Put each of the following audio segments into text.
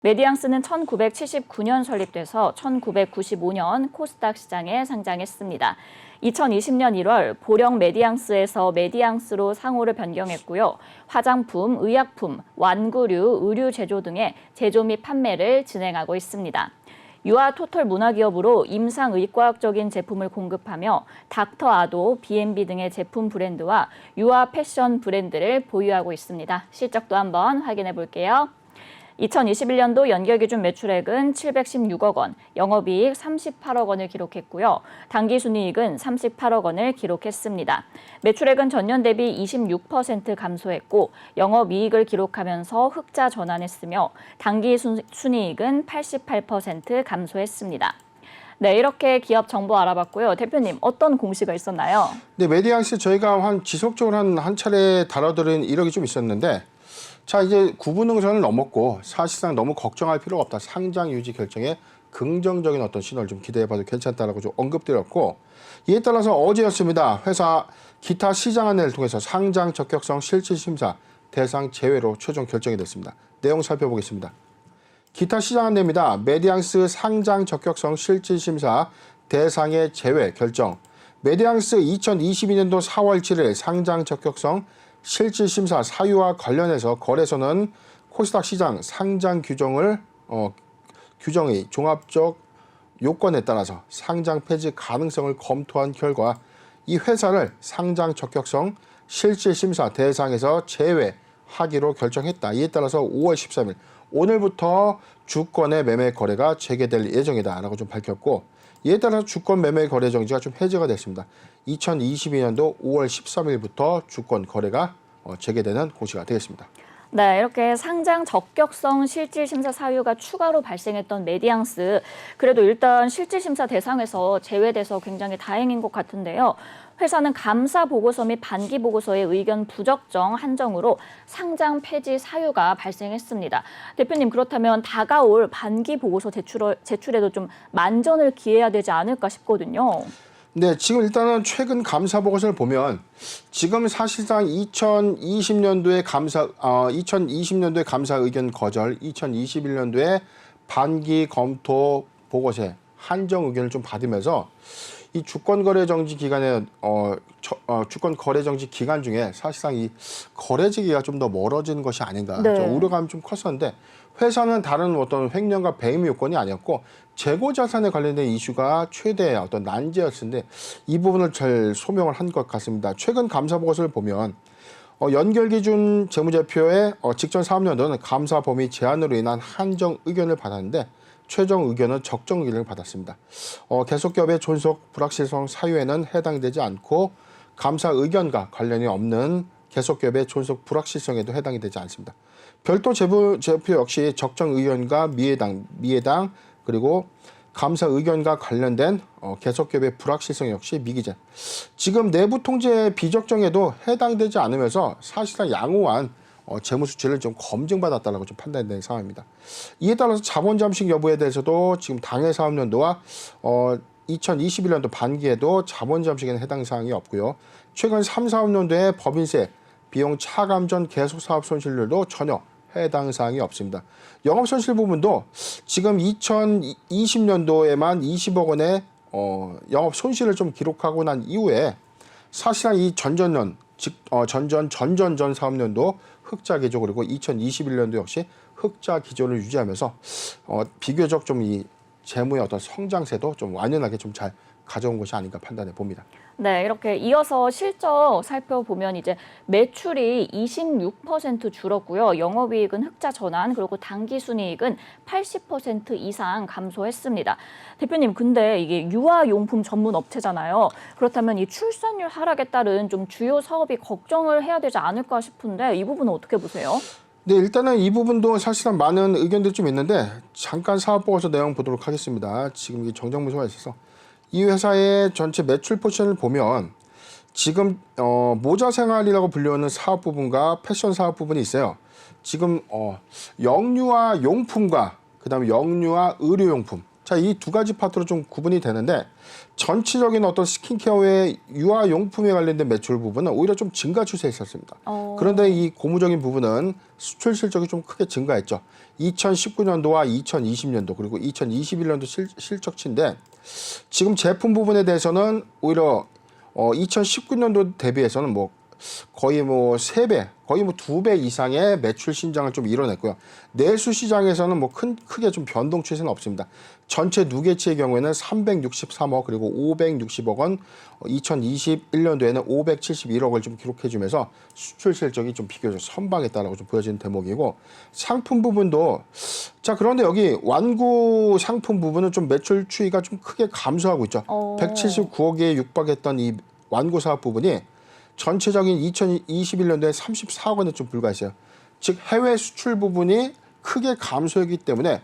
메디앙스는 1979년 설립돼서 1995년 코스닥 시장에 상장했습니다. 2020년 1월 보령 메디앙스에서 메디앙스로 상호를 변경했고요. 화장품, 의약품, 완구류, 의류 제조 등의 제조 및 판매를 진행하고 있습니다. 유아 토털 문화기업으로 임상의과학적인 제품을 공급하며 닥터아도, B&B 등의 제품 브랜드와 유아 패션 브랜드를 보유하고 있습니다. 실적도 한번 확인해 볼게요. 2021년도 연결기준 매출액은 716억 원, 영업이익 38억 원을 기록했고요. 당기순이익은 38억 원을 기록했습니다. 매출액은 전년 대비 26% 감소했고 영업이익을 기록하면서 흑자 전환했으며 당기순이익은 88% 감소했습니다. 네, 이렇게 기업 정보 알아봤고요. 대표님, 어떤 공시가 있었나요? 네, 메디앙스 저희가 지속적으로 한 차례 다뤄드린 이력이 좀 있었는데 자, 이제 구분응선을 넘었고 사실상 너무 걱정할 필요가 없다. 상장 유지 결정에 긍정적인 어떤 신호를 좀 기대해봐도 괜찮다라고 좀 언급드렸고, 이에 따라서 어제였습니다. 회사 기타 시장 안내를 통해서 상장 적격성 실질심사 대상 제외로 최종 결정이 됐습니다. 내용 살펴보겠습니다. 기타 시장 안내입니다. 메디앙스 상장 적격성 실질심사 대상의 제외 결정. 메디앙스 2022년도 4월 7일 상장 적격성 실질심사 사유와 관련해서 거래소는 코스닥 시장 상장 규정의 종합적 요건에 따라서 상장 폐지 가능성을 검토한 결과 이 회사를 상장 적격성 실질심사 대상에서 제외하기로 결정했다. 이에 따라서 5월 13일 오늘부터 주권의 매매 거래가 재개될 예정이다라고 좀 밝혔고, 이에 따라서 주권 매매 거래 정지가 좀 해제가 됐습니다. 2022년도 5월 13일부터 주권 거래가 재개되는 공시가 되겠습니다. 네, 이렇게 상장 적격성 실질심사 사유가 추가로 발생했던 메디앙스, 그래도 일단 실질심사 대상에서 제외돼서 굉장히 다행인 것 같은데요. 회사는 감사 보고서 및 반기 보고서의 의견 부적정 한정으로 상장 폐지 사유가 발생했습니다. 대표님, 그렇다면 다가올 반기 보고서 제출에도 좀 만전을 기해야 되지 않을까 싶거든요. 네, 지금 일단은 최근 감사 보고서를 보면 지금 사실상 2020년도에 감사 의견 거절, 2021년도에 반기 검토 보고서에 한정 의견을 좀 받으면서 이 주권 거래 정지 기간에 주권 거래 정지 기간 중에 사실상 이 거래지기가 좀 더 멀어지는 것이 아닌가, 네. 우려감이 좀 컸었는데, 회사는 다른 어떤 횡령과 배임 요건이 아니었고 재고 자산에 관련된 이슈가 최대의 어떤 난제였는데 이 부분을 잘 소명을 한 것 같습니다. 최근 감사 보고서를 보면 연결 기준 재무제표의 직전 사업년도는 감사 범위 제한으로 인한 한정 의견을 받았는데 최종 의견은 적정 의견을 받았습니다. 계속기업의 존속 불확실성 사유에는 해당되지 않고 감사 의견과 관련이 없는 계속기업의 존속 불확실성에도 해당이 되지 않습니다. 별도 재무제표 역시 적정 의견과 미해당 그리고 감사 의견과 관련된 계속기업의 불확실성 역시 미기재. 지금 내부 통제 비적정에도 해당되지 않으면서 사실상 양호한 재무 수치를 좀 검증받았다라고 좀 판단되는 상황입니다. 이에 따라서 자본 잠식 여부에 대해서도 지금 당해 사업년도와 2021년도 반기에도 자본 잠식에는 해당 사항이 없고요. 최근 3, 4업년도에 법인세, 비용 차감 전 계속 사업 손실률도 전혀 해당 사항이 없습니다. 영업 손실 부분도 지금 2020년도에만 20억 원의 영업 손실을 좀 기록하고 난 이후에 사실상 이 전전 사업년도 흑자 기조, 그리고 2021년도 역시 흑자 기조를 유지하면서 비교적 좀 이 재무의 어떤 성장세도 좀 완연하게 좀 잘 가져온 것이 아닌가 판단해 봅니다. 네, 이렇게 이어서 실적 살펴보면 이제 매출이 26% 줄었고요. 영업이익은 흑자 전환, 그리고 당기순이익은 80% 이상 감소했습니다. 대표님, 근데 이게 유아용품 전문 업체잖아요. 그렇다면 이 출산율 하락에 따른 좀 주요 사업이 걱정을 해야 되지 않을까 싶은데 이 부분은 어떻게 보세요? 네, 일단은 이 부분도 사실상 많은 의견들이 좀 있는데 잠깐 사업 보고서 내용 보도록 하겠습니다. 지금 이 정정문서가 있어서 이 회사의 전체 매출 포션을 보면 지금 모자생활이라고 불리는 사업 부분과 패션 사업 부분이 있어요. 지금 영유아 용품과 그다음에 영유아 의료용품, 자, 이 두 가지 파트로 좀 구분이 되는데 전체적인 어떤 스킨케어의 유아용품에 관련된 매출 부분은 오히려 좀 증가 추세에 있었습니다. 그런데 이 고무적인 부분은 수출 실적이 좀 크게 증가했죠. 2019년도와 2020년도 그리고 2021년도 실적치인데 지금 제품 부분에 대해서는 오히려 2019년도 대비해서는 뭐 거의 뭐 3배, 거의 뭐 2배 이상의 매출 신장을 좀 이뤄냈고요. 내수 시장에서는 뭐 크게 좀 변동 추세는 없습니다. 전체 누계치의 경우에는 363억 그리고 560억 원, 2021년도에는 571억을 좀 기록해주면서 수출 실적이 좀 비교적 선방했다라고 좀 보여지는 대목이고 상품 부분도 자 그런데 여기 완구 상품 부분은 좀 매출 추이가 좀 크게 감소하고 있죠. 179억에 육박했던 이 완구 사업 부분이 전체적인 2021년도에 34억 원에 좀 불과했어요. 즉 해외 수출 부분이 크게 감소했기 때문에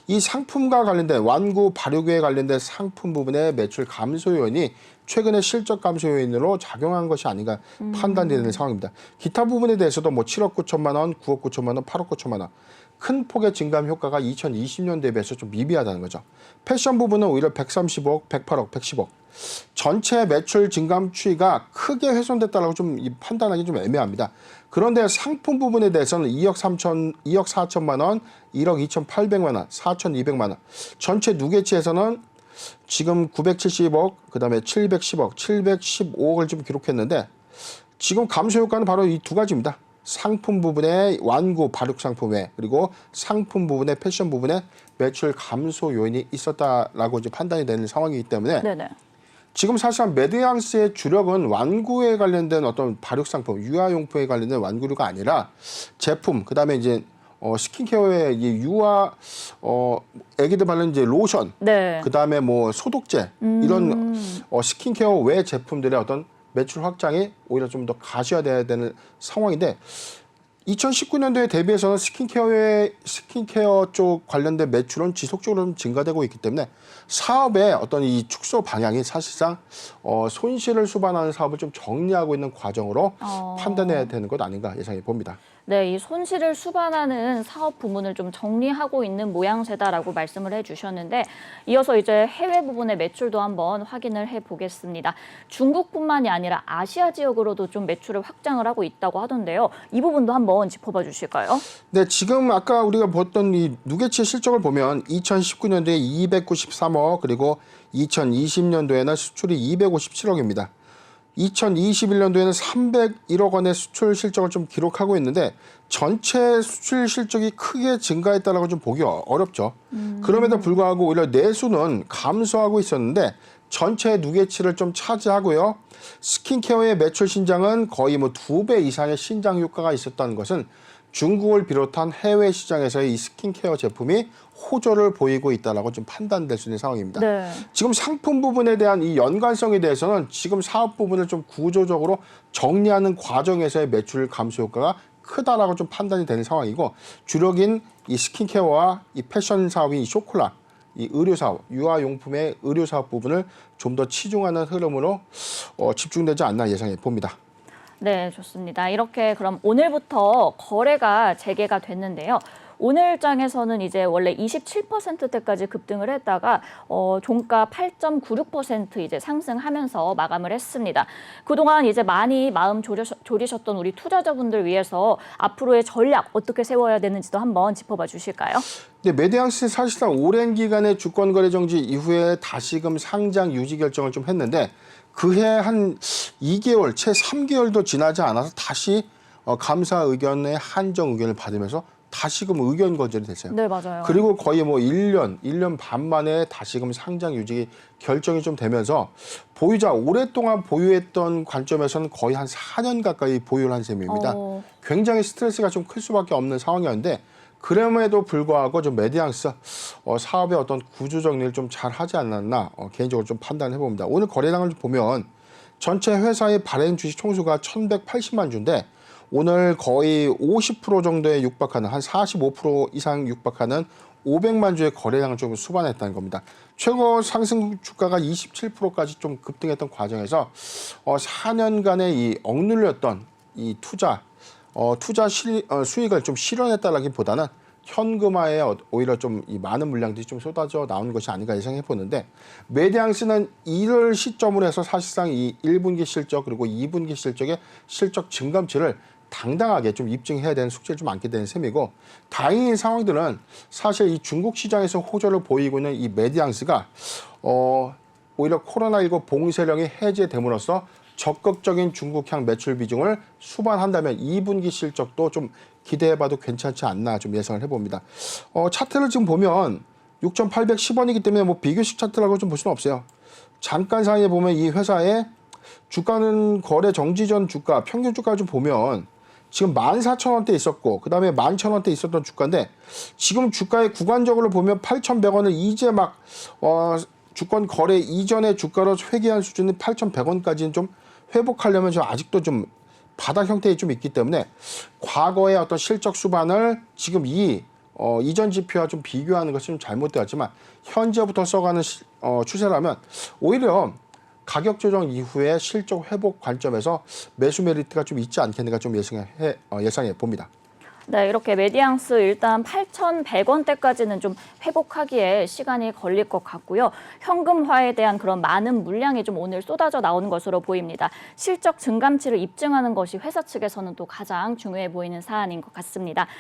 이 상품과 관련된 완구 발효기에 관련된 상품 부분의 매출 감소 요인이 최근의 실적 감소 요인으로 작용한 것이 아닌가 판단되는 상황입니다. 기타 부분에 대해서도 뭐 7억 9천만 원, 9억 9천만 원, 8억 9천만 원 큰 폭의 증감 효과가 2020년 대비해서 좀 미비하다는 거죠. 패션 부분은 오히려 135억, 108억, 110억. 전체 매출 증감 추이가 크게 훼손됐다라고 좀 판단하기 좀 애매합니다. 그런데 상품 부분에 대해서는 2억 4천만 원, 1억 2,800만 원, 4,200만 원. 전체 누계치에서는 지금 970억, 그다음에 710억, 715억을 좀 기록했는데 지금 감소 효과는 바로 이 두 가지입니다. 상품 부분의 완구 발육 상품에 그리고 상품 부분의 패션 부분에 매출 감소 요인이 있었다라고 이제 판단이 되는 상황이기 때문에 네네. 지금 사실상 메디앙스의 주력은 완구에 관련된 어떤 발육 상품, 유아용품에 관련된 완구류가 아니라 제품, 그다음에 이제 스킨케어의 이 유아 애기들 바르는 이제 로션, 네. 그다음에 뭐 소독제 이런 스킨케어 외 제품들의 어떤 매출 확장이 오히려 좀 더 가셔야 되는 상황인데 2019년도에 대비해서는 스킨케어 쪽 관련된 매출은 지속적으로 좀 증가되고 있기 때문에 사업의 어떤 이 축소 방향이 사실상 손실을 수반하는 사업을 좀 정리하고 있는 과정으로 판단해야 되는 것 아닌가 예상해 봅니다. 네, 이 손실을 수반하는 사업 부문을 좀 정리하고 있는 모양새다라고 말씀을 해주셨는데 이어서 이제 해외 부분의 매출도 한번 확인을 해보겠습니다. 중국뿐만이 아니라 아시아 지역으로도 좀 매출을 확장을 하고 있다고 하던데요. 이 부분도 한번 짚어봐 주실까요? 네, 지금 아까 우리가 봤던 이 누계치 실적을 보면 2019년도에 293억 그리고 2020년도에는 수출이 257억입니다. 2021년도에는 301억 원의 수출 실적을 좀 기록하고 있는데 전체 수출 실적이 크게 증가했다라고 좀 보기 어렵죠. 그럼에도 불구하고 오히려 내수는 감소하고 있었는데 전체 누계치를 좀 차지하고요. 스킨케어의 매출 신장은 거의 뭐 2배 이상의 신장 효과가 있었다는 것은 중국을 비롯한 해외 시장에서의 이 스킨케어 제품이 호조를 보이고 있다라고 좀 판단될 수 있는 상황입니다. 네. 지금 상품 부분에 대한 이 연관성에 대해서는 지금 사업 부분을 좀 구조적으로 정리하는 과정에서의 매출 감소 효과가 크다라고 좀 판단이 되는 상황이고 주력인 이 스킨케어와 이 패션 사업인 이 쇼콜라, 이 의료 사업, 유아용품의 의료 사업 부분을 좀 더 치중하는 흐름으로 집중되지 않나 예상해 봅니다. 네, 좋습니다. 이렇게 그럼 오늘부터 거래가 재개가 됐는데요. 오늘장에서는 이제 원래 27%대까지 급등을 했다가 종가 8.96% 이제 상승하면서 마감을 했습니다. 그동안 이제 많이 마음 졸이셨던 우리 투자자분들 위해서 앞으로의 전략 어떻게 세워야 되는지도 한번 짚어봐 주실까요? 네, 메디앙스 사실상 오랜 기간의 주권 거래 정지 이후에 다시금 상장 유지 결정을 좀 했는데 그해 한 2개월, 채 3개월도 지나지 않아서 다시 감사 의견의 한정 의견을 받으면서 다시금 의견 거절이 됐어요. 네, 맞아요. 그리고 거의 뭐 1년 반 만에 다시금 상장 유지 결정이 좀 되면서 보유자 오랫동안 보유했던 관점에서는 거의 한 4년 가까이 보유를 한 셈입니다. 굉장히 스트레스가 좀 클 수밖에 없는 상황이었는데 그럼에도 불구하고 좀 메디앙스 사업의 어떤 구조 정리를 좀 잘 하지 않았나 개인적으로 좀 판단해 봅니다. 오늘 거래량을 보면 전체 회사의 발행 주식 총수가 1,180만 주인데 오늘 거의 50% 정도에 육박하는 한 45% 이상 육박하는 500만 주의 거래량을 좀 수반했다는 겁니다. 최고 상승 주가가 27%까지 좀 급등했던 과정에서 4년간의 이 억눌렸던 이 투자 수익을 좀 실현했다라기보다는 현금화에 오히려 좀 이 많은 물량들이 좀 쏟아져 나오는 것이 아닌가 예상해 보는데, 메디앙스는 이를 시점으로 해서 사실상 이 1분기 실적 그리고 2분기 실적의 실적 증감치를 당당하게 좀 입증해야 되는 숙제를 좀 안게 되는 셈이고, 다행인 상황들은 사실 이 중국 시장에서 호조를 보이고 있는 이 메디앙스가 오히려 코로나19 봉쇄령이 해제됨으로써 적극적인 중국향 매출 비중을 수반한다면 2분기 실적도 좀 기대해봐도 괜찮지 않나 좀 예상을 해봅니다. 차트를 지금 보면 6,810원이기 때문에 뭐 비교식 차트라고 좀 볼 수는 없어요. 잠깐 사이에 보면 이 회사의 주가는 거래 정지 전 주가, 평균 주가를 좀 보면 지금 14,000원대 있었고, 그 다음에 11,000원대 있었던 주가인데, 지금 주가의 구간적으로 보면 8,100원을 이제 막 주권 거래 이전의 주가로 회귀한 수준인 8,100원까지는 좀 회복하려면 좀 아직도 좀 바닥 형태에 좀 있기 때문에, 과거의 어떤 실적 수반을 지금 이 이전 지표와 좀 비교하는 것이 좀 잘못되었지만, 현재부터 써가는 추세라면 오히려 가격 조정 이후에 실적 회복 관점에서 매수 메리트가 좀 있지 않겠는가 좀 예상해 봅니다. 네, 이렇게 메디앙스 일단 8,100원대까지는 좀 회복하기에 시간이 걸릴 것 같고요. 현금화에 대한 그런 많은 물량이 좀 오늘 쏟아져 나오는 것으로 보입니다. 실적 증감치를 입증하는 것이 회사 측에서는 또 가장 중요해 보이는 사안인 것 같습니다.